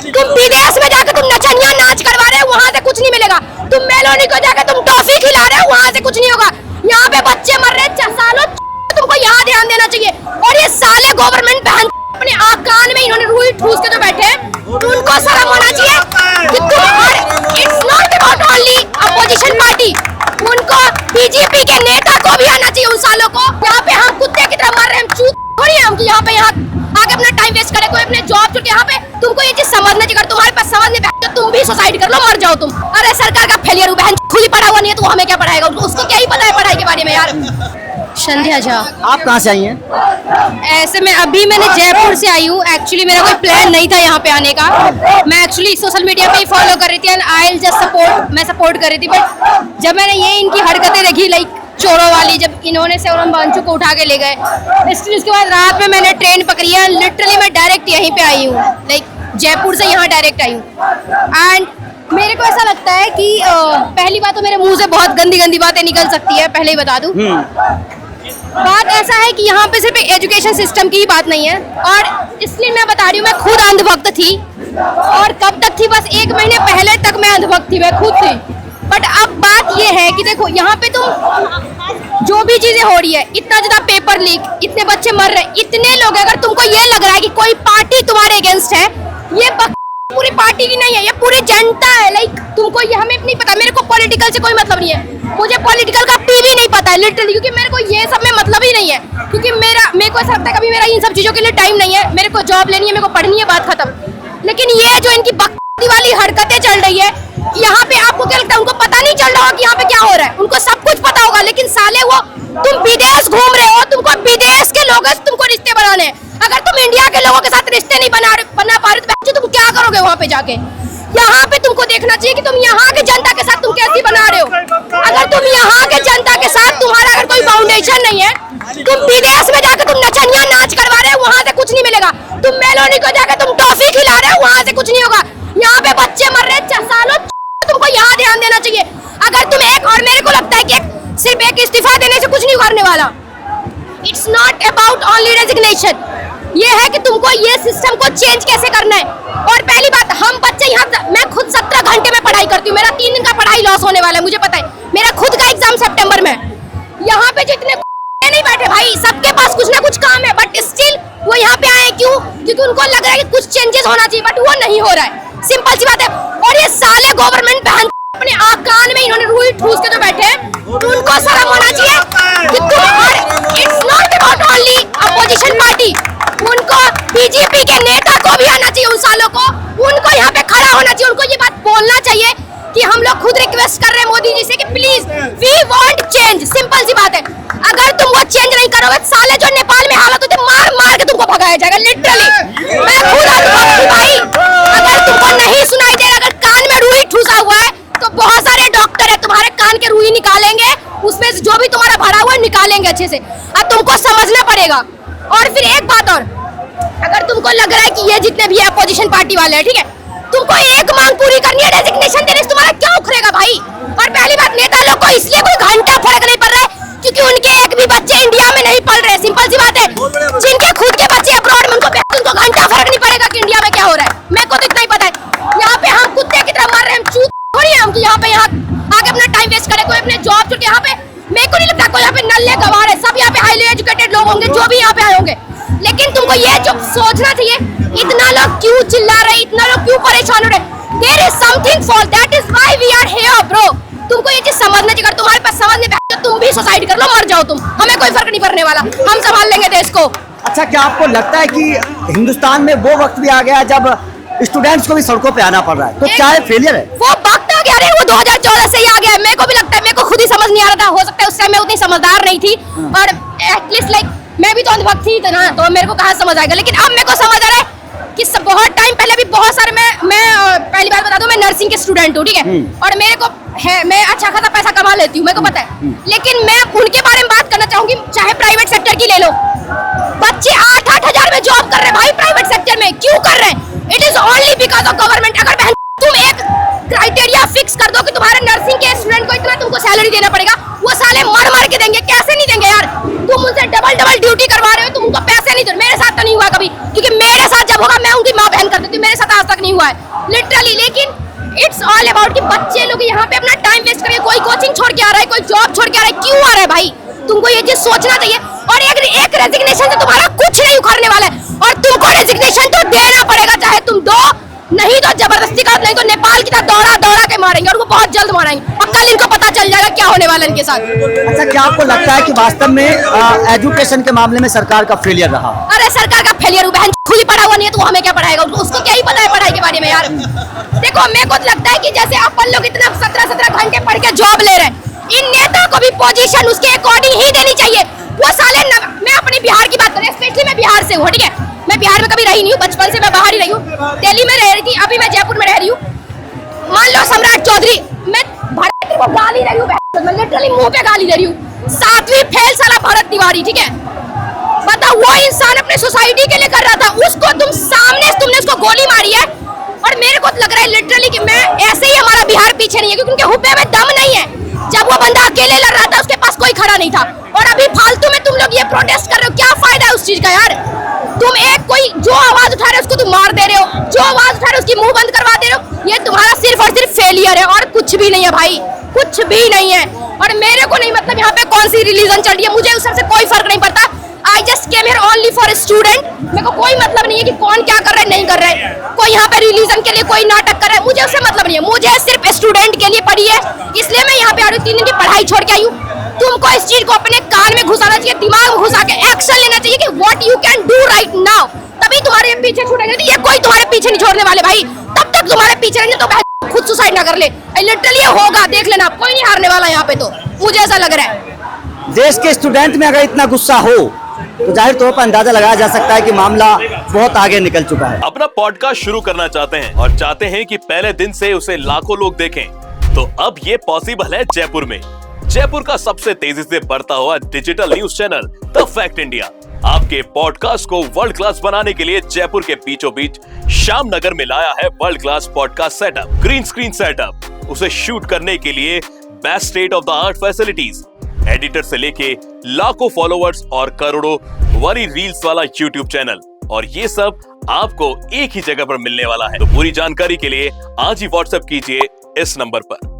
तुम विदेश में जाकर तुम नचनिया नाच करवा रहे हो, वहाँ से कुछ नहीं मिलेगा। तुम मेलोनी को जाकर तुम टॉफी खिला रहे हो, वहाँ से कुछ नहीं होगा। यहाँ पे बच्चे मर रहे हैं सालों, तुमको यहाँ ध्यान देना चाहिए। और ये साले गवर्नमेंट बहन अपने कान में इन्होंने रुई ठूस के जो बैठे हैं, उनको शर्म होना चाहिए कि तुम, it's not about only opposition party, उनको बीजेपी के नेता को भी आना चाहिए उन सालों को। यहाँ पे हम कुत्ते की तरह मर रहे हैं, हम चूत थोड़ी है हम कि यहाँ पे आगे अपना टाइम वेस्ट करे, कोई अपने जॉब छुट्टी। यहाँ पे तुमको ये चीज समझना चाहिए, तुम्हारे पास समझ नहीं बैठे तुम भी सुसाइड कर लो, मर जाओ तुम। अरे सरकार का फेलियर बहन खुद ही पढ़ा हुआ नहीं है तो हमें क्या पढ़ाएगा, उसको क्या ही पता है पढ़ाई के बारे में यार। संध्या झा। आप कहाँ से आई हैं? ऐसे में अभी मैंने जयपुर से आई हूँ। एक्चुअली मेरा कोई प्लान नहीं था यहाँ पे आने का। मैं एक्चुअली सोशल मीडिया पे ही फॉलो कर रही थी and I will just support, मैं सपोर्ट कर रही थी। बट जब मैंने ये इनकी हरकतें देखी लाइक चोरों वाली, जब इन्होंने सौरभ बांचू को उठा के ले गए, इसके बाद रात में मैंने ट्रेन पकड़ी है। लिटरली मैं डायरेक्ट यहीं पे आई हूँ, लाइक जयपुर से यहाँ डायरेक्ट आई हूँ। एंड मेरे को ऐसा लगता है कि पहली बात तो मेरे मुंह से बहुत गंदी गंदी बातें निकल सकती है, पहले ही बता दूं। बात ऐसा है कि यहाँ पे सिर्फ एजुकेशन सिस्टम की ही बात नहीं है, और इसलिए मैं बता रही हूँ, मैं खुद अंधभक्त थी। और कब तक थी, बस 1 महीने पहले तक मैं अंधभक्त थी, मैं खुद थी। बट अब बात ये है कि देखो यहाँ पे तुम जो भी चीजें हो रही है, इतना ज्यादा पेपर लीक, इतने बच्चे मर रहे हैं, इतने लोग, अगर तुमको ये लग रहा है कि कोई पार्टी तुम्हारे अगेंस्ट है, ये पूरी पार्टी की नहीं है, ये पूरी जनता है। लाइक तुमको ये, हमें नहीं पता, मेरे को पॉलिटिकल से कोई मतलब नहीं है, मुझे पॉलिटिकल का पी भी नहीं पता है लिटरली, क्योंकि मेरे को ये सब में मतलब ही नहीं है। क्योंकि मेरे को ऐसा लगता है कभी मेरा इन सब चीजों के लिए टाइम नहीं है, मेरे को जॉब लेनी है, मेरे को पढ़नी है, बात खत्म। लेकिन ये जो इनकी बकवास वाली हरकतें चल रही है यहाँ पे, आपको क्या लगता है उनको पता नहीं चल रहा होगा कि यहाँ पे क्या हो रहा है? उनको सब कुछ पता होगा, लेकिन साले वो, तुम विदेश घूम रहे हो, तुमको विदेश के लोगों से तुमको रिश्ते बनाने हैं। अगर तुम इंडिया के लोगों के साथ रिश्ते नहीं बना पा रहे तो तुम क्या करोगे वहाँ पे जाके? यहाँ पे तुमको देखना चाहिए कि तुम यहाँ के जनता के साथ तुम कैसी बना रहे हो। अगर तुम यहाँ के जनता के साथ तुम्हारा अगर कोई फाउंडेशन नहीं है, तुम विदेश में जाकर तुम नचनिया नाच करवा रहे हो, वहाँ से कुछ नहीं मिलेगा। तुम मेलोनी को जाकर तुम टॉफी खिला रहे हो, वहाँ से कुछ नहीं होगा। यहाँ पे बच्चे मर रहे हैं सालों, तुमको यहाँ ध्यान देना चाहिए। अगर तुम एक, और मेरे को लगता है कि सिर्फ एक इस्तीफा देने से कुछ नहीं करने वाला। It's not about only resignation, ये है कि तुमको ये सिस्टम को चेंज कैसे करना है। और पहली बात, हम बच्चे यहाँ, मैं खुद 17 घंटे में पढ़ाई करती हूँ, मेरा 3 दिन का पढ़ाई लॉस होने वाला है, मुझे पता है। मेरा खुद का एग्जाम सितंबर में। यहाँ पे जितने नहीं बैठे भाई, सबके पास कुछ ना कुछ काम है, बट स्टिल वो यहाँ पे आए क्यों? क्योंकि उनको लग रहा है कि कुछ चेंजेस होना चाहिए, बट वो नहीं हो रहा है, सिंपल सी बात है। और ये साले गवर्नमेंट बहन अपने कान में इन्होंने रुई ठूस के जो बैठे हैं, उनको शर्म होना चाहिए कि तुम, it's not about only opposition party, उनको बीजेपी के नेता को भी आना चाहिए उन सालों को, उनको यहाँ पे खड़ा होना चाहिए, उनको ये बात बोलना चाहिए कि हम लोग खुद रिक्वेस्ट कर रहे हैं मोदी जी से कि please we want change, simple सी बात है। अगर तुम वो चेंज नहीं करोगे, साले जो नेपाल में हालत होती है, मार मार के तुमको भगाया जाएगा लिटरली। मैं खुद भाई, अगर तुमको नहीं सुनाई दे रहा, अगर कान में रुई ठूसा हुआ है, तो बहुत सारे डॉक्टर है तुम्हारे कान के रुई निकालेंगे, उसमें जो भी तुम्हारा भरा हुआ है निकालेंगे अच्छे से। अब तुमको समझना पड़ेगा। और फिर एक बात और, अगर तुमको लग रहा है कि ये जितने भी अपोजिशन पार्टी वाले हैं, ठीक है, तुमको एक मांग पूरी करनी है, रेजिग्नेशन देने से तुम्हारा क्या उखड़ेगा भाई? और पहली बात, नेता लोग को इसलिए कोई घंटा फर्क नहीं पड़ रहा है क्योंकि उनके एक भी बच्चे इंडिया में नहीं पढ़ रहे, सिंपल सी बात है। जिनके खुद के बच्चे अब्रॉड में, उनको घंटा फर्क नहीं पड़ेगा कि इंडिया में क्या हो रहा है। मेरे को तो इतना ही पता है, यहाँ पे हम कुत्ते की तरह मर रहे हैं, हम चूत थोड़ी है हम कि यहाँ पे आगे अपना टाइम वेस्ट करे, कोई अपने जॉब छुट्टी। यहाँ पे मेरे को नहीं लगता कोई यहाँ पे नल्ले गवार है, सब यहाँ पे हाईली एजुकेटेड लोग होंगे जो भी यहाँ पे आए होंगे। लेकिन तुमको ये जो सोचना चाहिए, इतना लोग क्यों चिल्ला रहे, इतना लोग क्यों परेशान हो रहे? There is something fault, that is why we are here, bro. तुमको ये चीज समझना चाहिए, तुम्हारे पास समझ नहीं बैठे तुम भी सुसाइड कर लो, मर जाओ तुम, हमें कोई फर्क नहीं पड़ने वाला, हम संभाल लेंगे देश को। अच्छा, क्या आपको लगता है कि हिंदुस्तान में वो वक्त भी आ गया जब स्टूडेंट्स को भी सड़कों पे आना पड़ रहा है, तो क्या है फेलियर है? वो वक्त आ गया, अरे वो 2014 से ही आ गया है। मेरे को भी लगता है, मेरे को खुद ही समझ नहीं आ रहा था, हो सकता है उस टाइम मैं उतनी समझदार नहीं थी, और एटलीस्ट लाइक मैं भी तो अंधभक्त थी ना, तो मेरे को कहाँ समझ आएगा। लेकिन अब मेरे को समझ आ रहा है कि बहुत टाइम पहले भी बहुत सारे, मैं पहली बार बता दूं, मैं नर्सिंग के स्टूडेंट हूँ, ठीक है, और मेरे को है, मैं अच्छा खासा पैसा कमा लेती हूँ, मेरे को पता है। लेकिन मैं उनके बारे में बात करना चाहूंगी, चाहे प्राइवेट सेक्टर की ले लो, बच्चे 8-8 हजार में जॉब कर रहे हैं भाई प्राइवेट सेक्टर में, क्यों कर रहे हैं? It is only because of government. अगर तुम एक क्राइटेरिया फिक्स कर दो कि तुम्हारे नर्सिंग के स्टूडेंट को इतना तुमको सैलरी देना पड़ेगा, वो साले मर मर के देंगे, कैसे नहीं देंगे यार? तुम उनसे डबल ड्यूटी करवा रहे हो, तुम उनको पैसे नहीं दो। मेरे साथ तो नहीं हुआ कभी, क्योंकि मेरे साथ जब जब होगा मैं उनकी माँ बहन कर देती हूँ, मेरे साथ आज तक नहीं हुआ है लिटरली। लेकिन इट्स ऑल अबाउट कि बच्चे लोग यहाँ पे अपना टाइम वेस्ट करेंगे, कोई कोचिंग छोड़ के आ रहा है, कोई जॉब छोड़ के आ रहा है, क्यों आ रहा है भाई? तुमको ये चीज सोचना चाहिए। और एक रेजिग्नेशन से तुम्हारा कुछ नहीं उखड़ने वाला है, और तुमको रेजिग्नेशन तो देना पड़ेगा, चाहे तुम दो, नहीं तो जबरदस्ती कर, नहीं तो नेपाल की तरह दौड़ा दौड़ा के मारेंगे, और वो बहुत जल्द मारेंगे, और कल इनको पता चल जाएगा क्या होने वाला इनके साथ। अच्छा, क्या आपको लगता है कि वास्तव में एजुकेशन के मामले में सरकार का फेलियर रहा? अरे सरकार का फेलियर हुआ, बहन खुद ही पढ़ा हुआ नहीं है तो हमें क्या पढ़ाएगा? उसको क्या ही पता है पढ़ाई के बारे में यार। देखो मेरे को लगता है कि जैसे अपन लोग इतना 17 घंटे पढ़ के जॉब ले रहे हैं, इन नेता को भी पोजीशन उसके अकॉर्डिंग ही देनी चाहिए। वो साले मैं अपनी बिहार की बात करें, स्पेशली मैं बिहार से हूँ, ठीक है, मैं बिहार में कभी रही नहीं हूँ, बचपन से मैं बाहर ही रही हूँ, दिल्ली में रह रही थी, अभी मैं जयपुर में रह रही हूँ। मान लो सम्राट चौधरी, मैं भरत को गाली दे रही हूँ, मैं लिटरली मुंह पे गाली दे रही हूँ, 7वीं फेल साला भरत तिवारी, ठीक है। बताओ वो इंसान अपने सोसाइटी के लिए कर रहा था, उसको तुमने उसको गोली मारी है। और मेरे को लग रहा है लिटरली कि मैं ऐसे ही हमारा बिहार पीछे नहीं है, क्योंकि उनके हुब्बे में दम नहीं है। जब वो बंदा अकेले लड़ रहा था उसके पास कोई खड़ा नहीं था, और अभी फालतू में तुम लोग ये प्रोटेस्ट कर रहे हो, क्या फायदा है उस चीज का यार? तुम एक कोई जो आवाज उठा रहे हो उसको तुम मार दे रहे हो, जो आवाज उठा रहे हो उसकी मुंह बंद करवा दे रहे हो, ये तुम्हारा सिर्फ और सिर्फ फेलियर है और कुछ भी नहीं है भाई, कुछ भी नहीं है। और मेरे को नहीं मतलब यहाँ पे कौन सी रिलीजन चल रही है, मुझे उस सबसे कोई फर्क नहीं पड़ता। I just came here only for student. मेरे को कोई मतलब नहीं है कि कौन क्या कर रहा है नहीं कर रहा है, कोई यहाँ पे रिलीजन के लिए कोई नाटक कर रहा है, मुझे उससे मतलब नहीं है, मुझे सिर्फ स्टूडेंट के लिए पढ़ी है, इसलिए मैं यहाँ पे आ रही हूँ, 3 दिन की पढ़ाई छोड़ के आई हूँ। तुमको इस चीज को अपने कान में घुसाना चाहिए, दिमाग में घुसा के एक्शन लेना चाहिए कि what you can do right now, तभी तुम्हारे पीछे छूटेंगे। ये कोई तुम्हारे पीछे नहीं छोड़ने वाले भाई, तब तक तुम्हारे पीछे रहेंगे तो खुद सुसाइड ना कर ले, लिटरली होगा, देख लेना, कोई नहीं हारने वाला यहाँ पे, तो मुझे ऐसा लग रहा है। देश के स्टूडेंट में अगर इतना गुस्सा हो तो जाहिर तौर पर अंदाजा लगाया जा सकता है कि मामला बहुत आगे निकल चुका है। अपना पॉडकास्ट शुरू करना चाहते हैं और चाहते हैं कि पहले दिन से उसे लाखों लोग देखें, तो अब ये पॉसिबल है जयपुर में। जयपुर का सबसे तेजी से बढ़ता हुआ digital news channel the fact India आपके पॉडकास्ट को वर्ल्ड क्लास बनाने के लिए जयपुर के बीचों बीच श्यामनगर में लाया है world class podcast setup, green screen setup, उसे शूट करने के लिए best state of the art facilities, editor से लेके लाखों फॉलोअर्स और करोड़ों वाली रील्स वाला यूट्यूब चैनल, और ये सब आपको एक ही जगह पर मिलने वाला है। तो पूरी जानकारी के लिए आज ही व्हाट्सएप कीजिए इस नंबर पर।